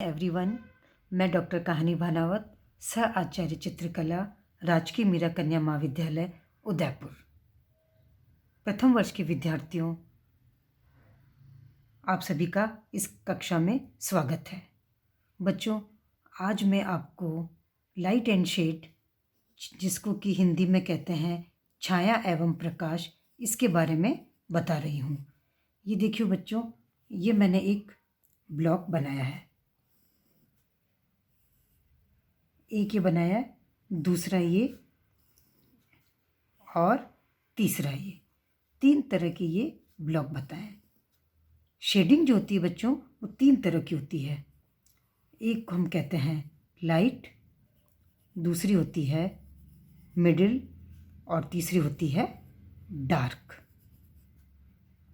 Everyone, मैं doctor कहानी भानावत, सह आचार्य चित्रकला, राजकीय मीरा कन्या महाविद्यालय उदयपुर। प्रथम वर्ष के विद्यार्थियों, आप सभी का इस कक्षा में स्वागत है। बच्चों, आज मैं आपको लाइट एंड शेड, जिसको कि हिंदी में कहते हैं छाया एवं प्रकाश, इसके बारे में बता रही हूँ। ये देखिए बच्चों, ये मैंने एक ब्लॉक बनाया है। एक ये बनाया है, दूसरा ये और तीसरा ये, 3 तरह के ये ब्लॉक बताएं। शेडिंग जो होती है बच्चों, वो 3 तरह की होती है। एक को हम कहते हैं लाइट, दूसरी होती है मिडिल और तीसरी होती है डार्क।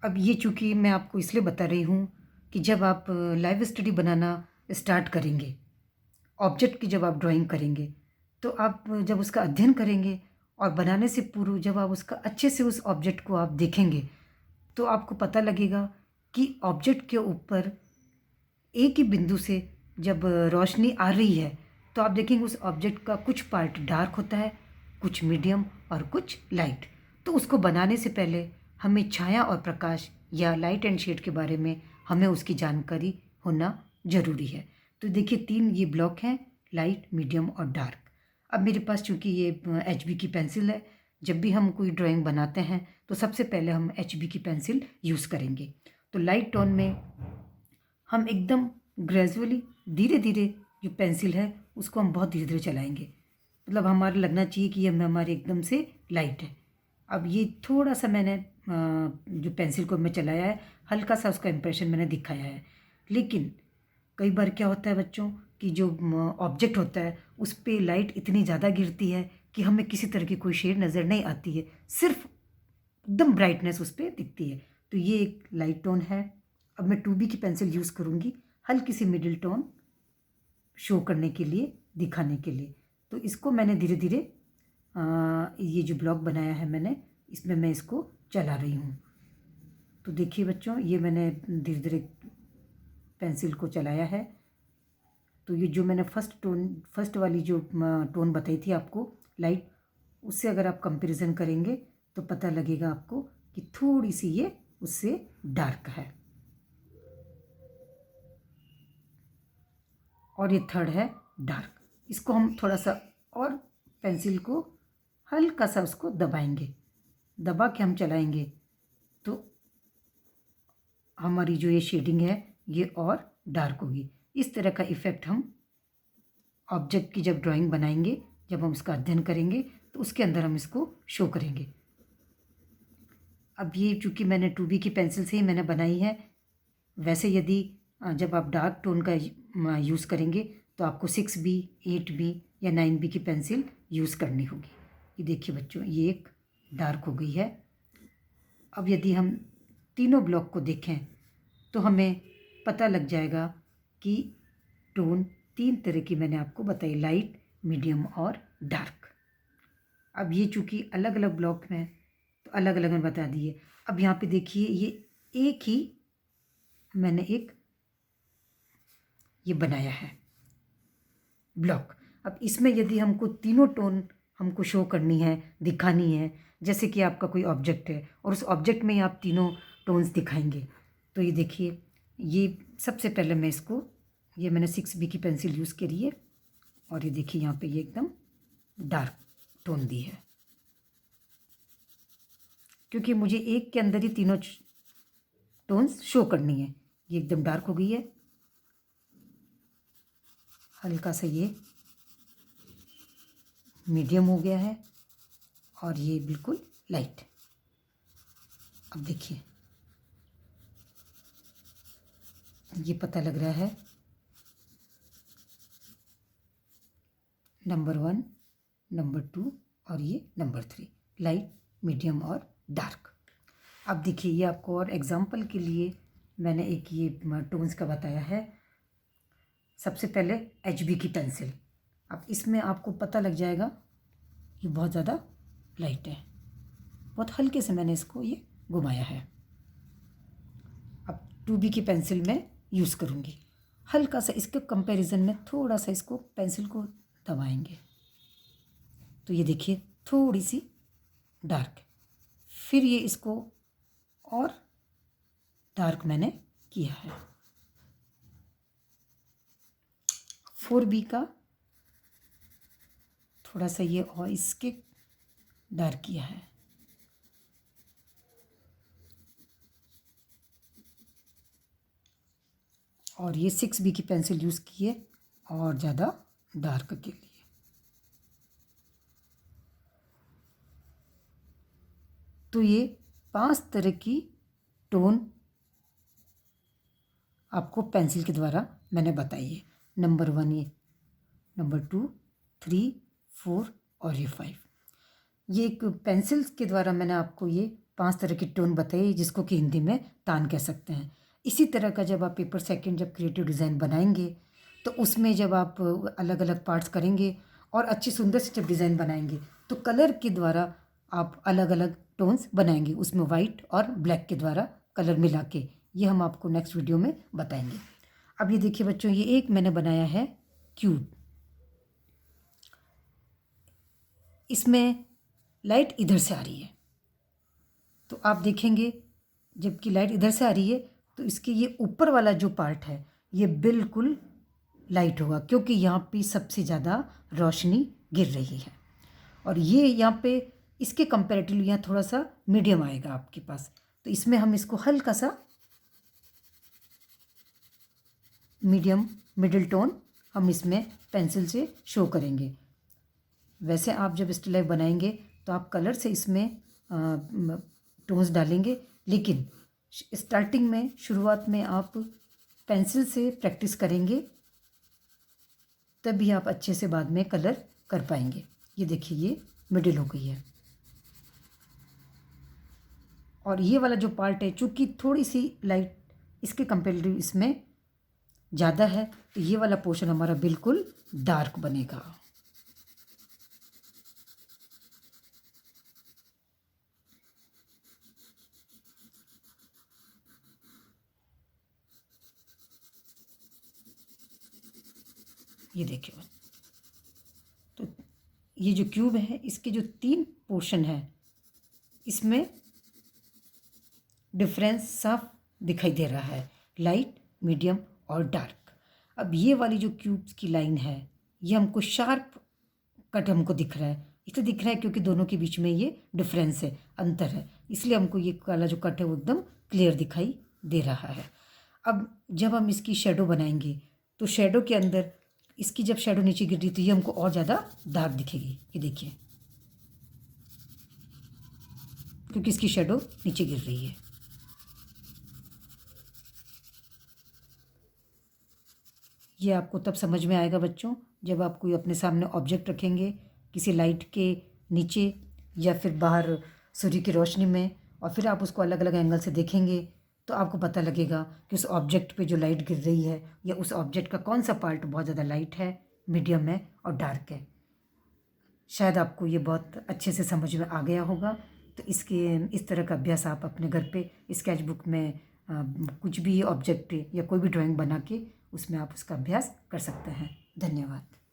अब ये चूँकि मैं आपको इसलिए बता रही हूँ कि जब आप लाइव स्टडी बनाना स्टार्ट करेंगे, ऑब्जेक्ट की जब आप ड्राइंग करेंगे, तो आप जब उसका अध्ययन करेंगे और बनाने से पूर्व जब आप उसका अच्छे से उस ऑब्जेक्ट को आप देखेंगे, तो आपको पता लगेगा कि ऑब्जेक्ट के ऊपर एक ही बिंदु से जब रोशनी आ रही है, तो आप देखेंगे उस ऑब्जेक्ट का कुछ पार्ट डार्क होता है, कुछ मीडियम और कुछ लाइट। तो उसको बनाने से पहले हमें छाया और प्रकाश या लाइट एंड शेड के बारे में हमें उसकी जानकारी होना ज़रूरी है। तो देखिए 3 ये ब्लॉक हैं, लाइट, मीडियम और डार्क। अब मेरे पास चूँकि ये HB की पेंसिल है, जब भी हम कोई ड्राइंग बनाते हैं तो सबसे पहले हम HB की पेंसिल यूज़ करेंगे। तो लाइट टोन में हम एकदम ग्रेजुअली, धीरे धीरे जो पेंसिल है उसको हम बहुत धीरे धीरे चलाएंगे, मतलब हमारा लगना चाहिए कि ये हमारे एकदम से लाइट है। अब ये थोड़ा सा मैंने जो पेंसिल को मैं चलाया है, हल्का सा उसका इम्प्रेशन मैंने दिखाया है। लेकिन कई बार क्या होता है बच्चों कि जो ऑब्जेक्ट होता है उस पर लाइट इतनी ज़्यादा गिरती है कि हमें किसी तरह की कोई शेड नज़र नहीं आती है, सिर्फ एकदम ब्राइटनेस उस पर दिखती है। तो ये एक लाइट टोन है। अब मैं 2B की पेंसिल यूज़ करूँगी हल्की सी मिडिल टोन शो करने के लिए, दिखाने के लिए। तो इसको मैंने धीरे धीरे ये जो ब्लॉक बनाया है मैंने, इसमें मैं इसको चला रही हूँ। तो देखिए बच्चों, ये मैंने धीरे धीरे पेंसिल को चलाया है। तो ये जो मैंने फर्स्ट वाली जो टोन बताई थी आपको लाइट, उससे अगर आप कंपैरिजन करेंगे तो पता लगेगा आपको कि थोड़ी सी ये उससे डार्क है। और ये थर्ड है डार्क। इसको हम थोड़ा सा और पेंसिल को हल्का सा उसको दबाएंगे, दबा के हम चलाएंगे तो हमारी जो ये शेडिंग है ये और डार्क होगी। इस तरह का इफ़ेक्ट हम ऑब्जेक्ट की जब ड्राइंग बनाएंगे, जब हम इसका अध्ययन करेंगे तो उसके अंदर हम इसको शो करेंगे। अब ये चूँकि मैंने 2B की पेंसिल से ही मैंने बनाई है, वैसे यदि जब आप डार्क टोन का यूज़ करेंगे तो आपको 6B, 8B या 9B की पेंसिल यूज़ करनी होगी। ये देखिए बच्चों, ये एक डार्क हो गई है। अब यदि हम तीनों ब्लॉक को देखें तो हमें पता लग जाएगा कि टोन 3 तरह की मैंने आपको बताई, लाइट, मीडियम और डार्क। अब ये चूँकि अलग अलग ब्लॉक में तो अलग अलग मैंने बता दिए। अब यहाँ पे देखिए, ये एक ही मैंने एक ये बनाया है ब्लॉक। अब इसमें यदि हमको तीनों टोन हमको शो करनी है, दिखानी है, जैसे कि आपका कोई ऑब्जेक्ट है और उस ऑब्जेक्ट में ही आप तीनों टोन्स दिखाएंगे, तो ये देखिए, ये सबसे पहले मैं इसको, ये मैंने 6B की पेंसिल यूज़ करी है और ये देखिए यहाँ पे ये एकदम डार्क टोन दी है, क्योंकि मुझे एक के अंदर ही तीनों टोन्स शो करनी है। ये एकदम डार्क हो गई है, हल्का सा ये मीडियम हो गया है और ये बिल्कुल लाइट। अब देखिए, ये पता लग रहा है नंबर 1, नंबर 2 और ये नंबर 3, लाइट, मीडियम और डार्क। अब देखिए, ये आपको और एग्जांपल के लिए मैंने एक ये टोन्स का बताया है। सबसे पहले HB की पेंसिल। अब इसमें आपको पता लग जाएगा कि बहुत ज़्यादा लाइट है, बहुत हल्के से मैंने इसको ये घुमाया है। अब 2B की पेंसिल में यूज़ करूँगी हल्का सा इसके कंपैरिजन में थोड़ा सा इसको पेंसिल को दबाएंगे तो ये देखिए थोड़ी सी डार्क है। फिर ये इसको और डार्क मैंने किया है। 4B का थोड़ा सा ये और इसके डार्क किया है। और ये 6B की पेंसिल यूज़ की है और ज़्यादा डार्क के लिए। तो ये 5 तरह की टोन आपको पेंसिल के द्वारा मैंने बताई है। नंबर 1 ये, नंबर 2, 3, 4 और ये 5। ये एक पेंसिल के द्वारा मैंने आपको ये 5 तरह की टोन बताई जिसको कि हिंदी में तान कह सकते हैं। इसी तरह का जब आप पेपर सेकंड जब क्रिएटिव डिज़ाइन बनाएंगे तो उसमें जब आप अलग अलग पार्ट्स करेंगे और अच्छी सुंदर से जब डिज़ाइन बनाएंगे तो कलर के द्वारा आप अलग अलग टोन्स बनाएंगे, उसमें वाइट और ब्लैक के द्वारा कलर मिला के। ये हम आपको नेक्स्ट वीडियो में बताएंगे। अब ये देखिए बच्चों, ये एक मैंने बनाया है क्यूब। इसमें लाइट इधर से आ रही है तो आप देखेंगे जबकि लाइट इधर से आ रही है तो इसके ये ऊपर वाला जो पार्ट है ये बिल्कुल लाइट होगा क्योंकि यहाँ पे सबसे ज़्यादा रोशनी गिर रही है। और ये यहाँ पे इसके कंपैरेटिवली यहाँ थोड़ा सा मीडियम आएगा आपके पास। तो इसमें हम इसको हल्का सा मीडियम मिडिल टोन हम इसमें पेंसिल से शो करेंगे। वैसे आप जब स्टिल लाइफ बनाएंगे तो आप कलर से इसमें टोन्स डालेंगे, लेकिन स्टार्टिंग में शुरुआत में आप पेंसिल से प्रैक्टिस करेंगे तभी आप अच्छे से बाद में कलर कर पाएंगे। ये देखिए ये मिडिल हो गई है और ये वाला जो पार्ट है चूँकि थोड़ी सी लाइट इसके कंपेरेटिव इसमें ज़्यादा है तो ये वाला पोर्शन हमारा बिल्कुल डार्क बनेगा। ये देखिए तो ये जो क्यूब है इसके जो 3 पोर्शन है इसमें डिफरेंस साफ दिखाई दे रहा है, लाइट, मीडियम और डार्क। अब ये वाली जो क्यूब्स की लाइन है ये हमको शार्प कट हमको दिख रहा है, इसलिए दिख रहा है क्योंकि दोनों के बीच में ये डिफरेंस है, अंतर है, इसलिए हमको ये वाला जो कट है वो एकदम क्लियर दिखाई दे रहा है। अब जब हम इसकी शेडो बनाएंगे तो शेडो के अंदर इसकी जब शेडो नीचे गिर रही तो ये हमको और ज़्यादा डार्क दिखेगी। ये देखिए क्योंकि इसकी शेडो नीचे गिर रही है। ये आपको तब समझ में आएगा बच्चों जब आप कोई अपने सामने ऑब्जेक्ट रखेंगे किसी लाइट के नीचे या फिर बाहर सूर्य की रोशनी में और फिर आप उसको अलग अलग एंगल से देखेंगे तो आपको पता लगेगा कि उस ऑब्जेक्ट पे जो लाइट गिर रही है या उस ऑब्जेक्ट का कौन सा पार्ट बहुत ज़्यादा लाइट है, मीडियम है और डार्क है। शायद आपको ये बहुत अच्छे से समझ में आ गया होगा। तो इस तरह का अभ्यास आप अपने घर पे स्केच बुक में कुछ भी ऑब्जेक्ट या कोई भी ड्राइंग बना के उसमें आप उसका अभ्यास कर सकते हैं। धन्यवाद।